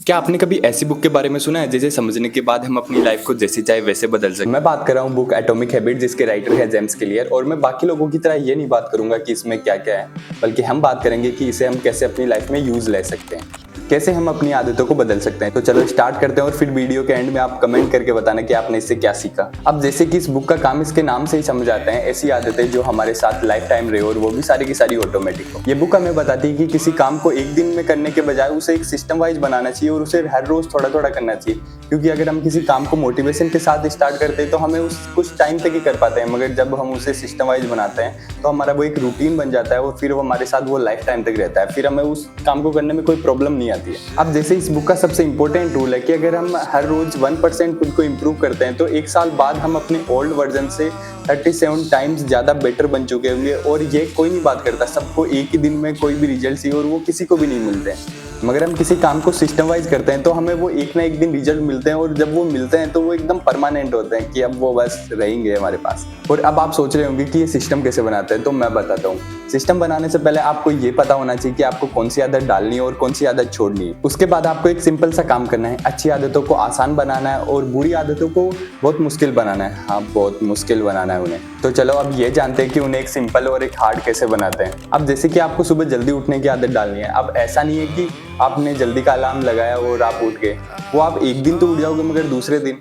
क्या आपने कभी ऐसी बुक के बारे में सुना है जिसे समझने के बाद हम अपनी लाइफ को जैसी चाहे वैसे बदल सकते हैं? मैं बात कर रहा हूँ बुक एटॉमिक हैबिट, जिसके राइटर है जेम्स क्लियर। और मैं बाकी लोगों की तरह ये नहीं बात करूंगा कि इसमें क्या क्या है, बल्कि हम बात करेंगे कि इसे हम कैसे अपनी लाइफ में यूज ले सकते हैं, कैसे हम अपनी आदतों को बदल सकते हैं। तो चलो स्टार्ट करते हैं और फिर वीडियो के एंड में आप कमेंट करके बताना कि आपने इससे क्या सीखा। अब जैसे कि इस बुक का काम इसके नाम से ही समझ आते हैं, ऐसी आदतें जो हमारे साथ लाइफ टाइम रहे और वो भी सारी की सारी ऑटोमेटिक हो। ये बुक हमें बताती है कि किसी काम को एक दिन में करने के बजाय उसे एक सिस्टम वाइज बनाना चाहिए और उसे हर रोज थोड़ा थोड़ा करना चाहिए। क्योंकि अगर हम किसी काम को मोटिवेशन के साथ स्टार्ट करते हैं तो हमें उस कुछ टाइम तक ही कर पाते हैं, मगर जब हम उसे सिस्टम वाइज बनाते हैं तो हमारा वो एक रूटीन बन जाता है और फिर वो हमारे साथ वो लाइफ टाइम तक रहता है। फिर हमें उस काम को करने में कोई प्रॉब्लम नहीं आती है। अब जैसे इस बुक का सबसे इंपॉर्टेंट रूल है कि अगर हम हर रोज 1% खुद को इम्प्रूव करते हैं तो एक साल बाद हम अपने ओल्ड वर्जन से 37 टाइम्स ज़्यादा बेटर बन चुके होंगे। और ये कोई नहीं बात करता, सबको एक ही दिन में कोई भी रिजल्ट चाहिए और वो किसी को भी नहीं मिलते हैं। मगर हम किसी काम को सिस्टम वाइज करते हैं तो हमें वो एक ना एक दिन रिजल्ट मिलते हैं, और जब वो मिलते हैं तो वो एकदम परमानेंट होते हैं कि अब वो बस रहेंगे हमारे पास। और अब आप सोच रहे होंगे कि ये सिस्टम कैसे बनाते हैं, तो मैं बताता हूँ। सिस्टम बनाने से पहले आपको ये पता होना चाहिए कि आपको कौन सी आदत डालनी है और कौन सी आदत छोड़नी है। उसके बाद आपको एक सिंपल सा काम करना है, अच्छी आदतों को आसान बनाना है और बुरी आदतों को बहुत मुश्किल बनाना है। हाँ, बहुत मुश्किल बनाना है उन्हें। तो चलो अब ये जानते हैं कि उन्हें एक सिंपल और एक हार्ड कैसे बनाते हैं। अब जैसे कि आपको सुबह जल्दी उठने की आदत डालनी है। अब ऐसा नहीं है कि आपने जल्दी का अलार्म लगाया और आप उठ गए, वो आप एक दिन तो उठ जाओगे मगर दूसरे दिन,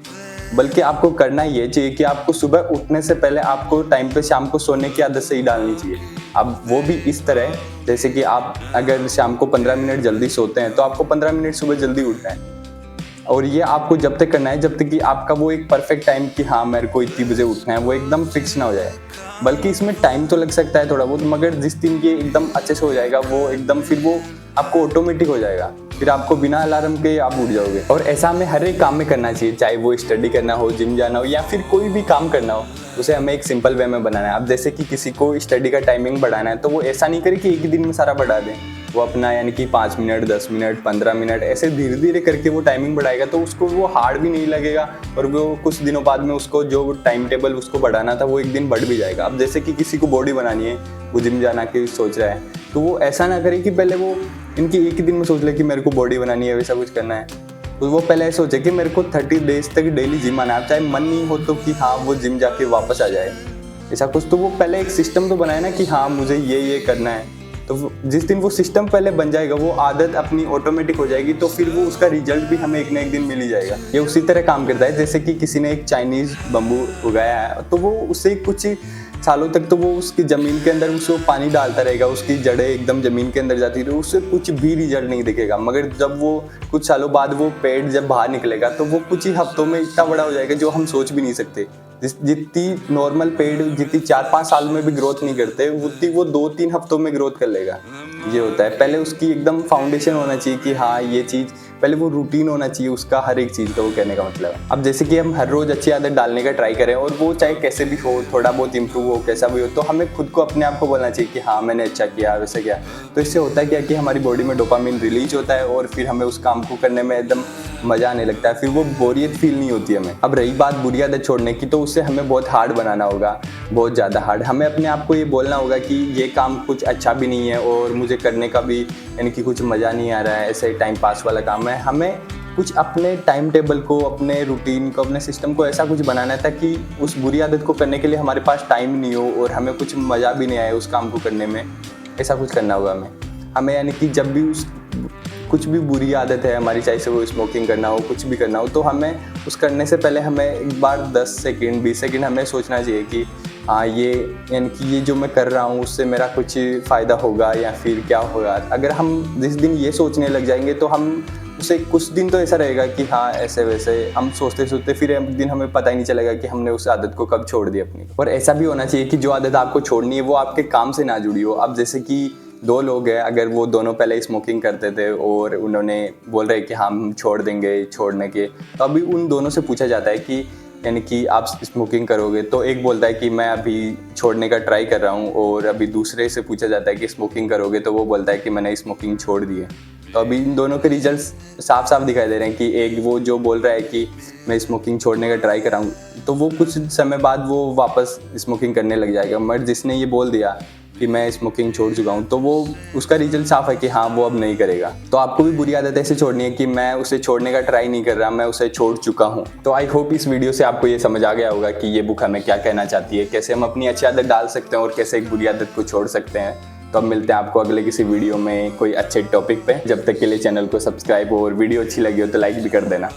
बल्कि आपको करना ये चाहिए कि आपको सुबह उठने से पहले आपको टाइम पे शाम को सोने की आदत सही डालनी चाहिए। अब वो भी इस तरह, जैसे कि आप अगर शाम को 15 मिनट जल्दी सोते हैं तो आपको 15 मिनट सुबह जल्दी उठना है। और ये आपको जब तक करना है जब तक कि आपका वो एक परफेक्ट टाइम कि हाँ मेरे को इतनी बजे उठना है वो एकदम फिक्स ना हो जाए। बल्कि इसमें टाइम तो लग सकता है थोड़ा बहुत, मगर जिस दिन ये एकदम अच्छे से हो जाएगा वो एकदम फिर वो आपको ऑटोमेटिक हो जाएगा। फिर आपको बिना अलार्म के आप उठ जाओगे। और ऐसा हमें हर एक काम में करना चाहिए, चाहे वो स्टडी करना हो, जिम जाना हो या फिर कोई भी काम करना हो, उसे हमें एक सिंपल वे में बनाना है। अब जैसे कि किसी को स्टडी का टाइमिंग बढ़ाना है तो वो ऐसा नहीं करे कि एक ही दिन में सारा बढ़ा दें। वो अपना यानी कि 5 मिनट, 10 मिनट, 15 मिनट ऐसे धीरे धीरे करके वो टाइमिंग बढ़ाएगा तो उसको वो हार्ड भी नहीं लगेगा। और वो कुछ दिनों बाद में उसको जो टाइम टेबल उसको बढ़ाना था वो एक दिन बढ़ भी जाएगा। अब जैसे कि किसी को बॉडी बनानी है, वो जिम जाना की सोच रहा है, तो वो ऐसा ना करे कि पहले वो इनकी एक ही दिन में सोच ले कि मेरे को बॉडी बनानी है, वैसा कुछ करना है। तो वो पहले सोचे कि मेरे को 30 डेज तक डेली जिम आना है, चाहे मन नहीं हो तो कि हाँ वो जिम जाके वापस आ जाए, ऐसा कुछ। तो वो पहले एक सिस्टम तो बनाए ना कि हाँ मुझे ये करना है। तो जिस दिन वो सिस्टम पहले बन जाएगा वो आदत अपनी ऑटोमेटिक हो जाएगी, तो फिर वो उसका रिजल्ट भी हमें एक ना एक दिन मिल ही जाएगा। ये उसी तरह काम करता है जैसे कि किसी ने एक चाइनीज बम्बू उगाया है तो वो उससे कुछ सालों तक तो वो उसकी ज़मीन के अंदर उसको पानी डालता रहेगा, उसकी जड़ें एकदम ज़मीन के अंदर जाती रही, उससे कुछ भी रिजल्ट नहीं दिखेगा। मगर जब वो कुछ सालों बाद वो पेड़ जब बाहर निकलेगा तो वो कुछ ही हफ्तों में इतना बड़ा हो जाएगा जो हम सोच भी नहीं सकते। जितनी नॉर्मल पेड़ जितनी 4-5 साल में भी ग्रोथ नहीं करते उतनी वो 2-3 हफ्तों में ग्रोथ कर लेगा। ये होता है, पहले उसकी एकदम फाउंडेशन होना चाहिए कि हाँ ये चीज़, पहले वो रूटीन होना चाहिए उसका हर एक चीज़ का, वो कहने का मतलब है। अब जैसे कि हम हर रोज़ अच्छी आदत डालने का ट्राई करें और वो चाहे कैसे भी हो, थोड़ा बहुत इंप्रूव हो, कैसा भी हो, तो हमें खुद को अपने आप को बोलना चाहिए कि हाँ मैंने अच्छा किया, वैसे किया। तो इससे होता है क्या कि हमारी बॉडी में डोपामिन रिलीज होता है और फिर हमें उस काम को करने में एकदम मज़ा आने लगता है, फिर वो बोरियत फील नहीं होती हमें। अब रही बात बुरी आदत छोड़ने की, तो उससे हमें बहुत हार्ड बनाना होगा, बहुत ज़्यादा हार्ड। हमें अपने आप को ये बोलना होगा कि ये काम कुछ अच्छा भी नहीं है और मुझे करने का भी यानी कि कुछ मज़ा नहीं आ रहा है, ऐसे टाइम पास वाला काम है। हमें कुछ अपने टाइम टेबल को, अपने रूटीन को, अपने सिस्टम को ऐसा कुछ बनाना था कि उस बुरी आदत को करने के लिए हमारे पास टाइम नहीं हो और हमें कुछ मज़ा भी नहीं आए उस काम को करने में। ऐसा कुछ करना होगा हमें यानी कि जब भी उस कुछ भी बुरी आदत है हमारी, चाहे से वो स्मोकिंग करना हो, कुछ भी करना हो, तो हमें उस करने से पहले हमें एक बार 10 सेकंड 20 सेकंड हमें सोचना चाहिए कि हाँ ये यानी कि ये जो मैं कर रहा हूँ उससे मेरा कुछ फ़ायदा होगा या फिर क्या होगा। अगर हम जिस दिन ये सोचने लग जाएंगे तो हम उसे कुछ दिन तो ऐसा रहेगा कि हाँ ऐसे वैसे हम सोचते सोचते फिर एक दिन हमें पता ही नहीं चलेगा कि हमने उस आदत को कब छोड़ दी अपनी। और ऐसा भी होना चाहिए कि जो आदत आपको छोड़नी है वो आपके काम से ना जुड़ी हो। अब जैसे कि 2 लोग हैं, अगर वो दोनों पहले स्मोकिंग करते थे और उन्होंने बोल रहे कि हम छोड़ देंगे छोड़ने के, तो अभी उन दोनों से पूछा जाता है कि यानी कि आप स्मोकिंग करोगे, तो एक बोलता है कि मैं अभी छोड़ने का ट्राई कर रहा हूँ, और अभी दूसरे से पूछा जाता है कि स्मोकिंग करोगे, तो वो बोलता है कि मैंने स्मोकिंग छोड़ दी है। तो अभी इन दोनों के रिजल्ट्स साफ साफ दिखाई दे रहे हैं कि एक वो जो बोल रहा है कि मैं स्मोकिंग छोड़ने का ट्राई कर रहा हूँ, तो वो कुछ समय बाद वो वापस स्मोकिंग करने लग जाएगा। मगर जिसने ये बोल दिया कि मैं स्मोकिंग छोड़ चुका हूँ, तो वो उसका रिजल्ट साफ है कि हाँ वो अब नहीं करेगा। तो आपको भी बुरी आदत ऐसे छोड़नी है कि मैं उसे छोड़ने का ट्राई नहीं कर रहा, मैं उसे छोड़ चुका हूँ। तो आई होप इस वीडियो से आपको ये समझ आ गया होगा कि ये बुक हमें क्या कहना चाहती है, कैसे हम अपनी अच्छी आदत डाल सकते हैं और कैसे एक बुरी आदत को छोड़ सकते हैं। तो अब मिलते हैं आपको अगले किसी वीडियो में कोई अच्छे टॉपिक पे। जब तक के लिए चैनल को सब्सक्राइब, और वीडियो अच्छी लगी हो तो लाइक भी कर देना।